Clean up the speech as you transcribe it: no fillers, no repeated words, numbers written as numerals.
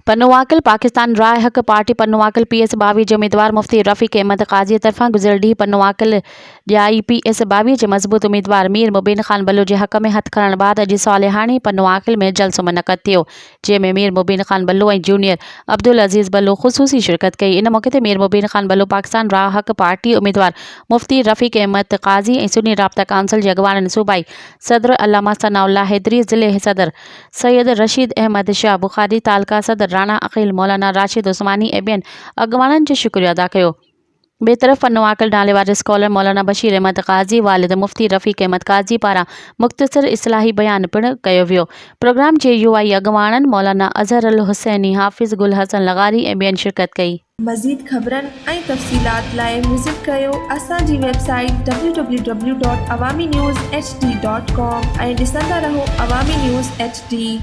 पन्नुवाकल पाकिस्तान राय हक party पन्नुवाकल PS 22 जे उम्मीदवार मुफ्ती रफ़ीक अहमद काज़ी तरफ़ां गुज़िरियल ॾींहुं पन्नुवाकल ॼाई PS 22 जे मज़बूत उम्मीदवार मीर मुबीन ख़ान बल्लू जे हक़ में हथ खणण बाद अॼु सालिहानी पन्नुवाकल में जलसो मुनक़द थियो, जंहिं में मीर मुबीन ख़ान बल्लू ऐं जूनियर अब्दुल अज़ीज़ बल्लू ख़ुसूसी शिरकत कई। इन मौक़े ते मीर मुबीन ख़ान बल्लू पाकिस्तान राय हक पार्टी उम्मीदवार मुफ्ती रफ़ीक अहमद काज़ी ऐं सुन्नी राब्ता काउंसिल जे अॻवाननि सूबाई सदर अल्लामा सनाउल्लाह हैदरी, ज़िले सदर सैयद रशीद अहमद शाह बुखारी, तालका सदर राणा अक़ील, मौलाना राशिद उस्मानी ऐं ॿियनि अॻवाननि जो शुक्रिया अदा कयो। ॿिए तरफ़ पन्नुवाकल नाले वारे स्कॉलर मौलाना बशीर अहमद काज़ी वालिद मुफ्ती रफ़ीक अहमद काज़ी पारां मुख़्तसर इस्लाही बयान पिणु कयो वियो। प्रोग्राम जे UI अॻवाननि मौलाना अज़हर अल हुसैनी, हाफ़िज़ गुल हसन लगारी ऐं ॿियनि शिरकत कई। मज़ीद ख़बरनि ऐं तफ़सीलात लाइ विज़िट कयो असांजी वेबसाइट www.awamiNewsHD.com ऐं ॾिसंदा रहो अवामी न्यूज़ HD।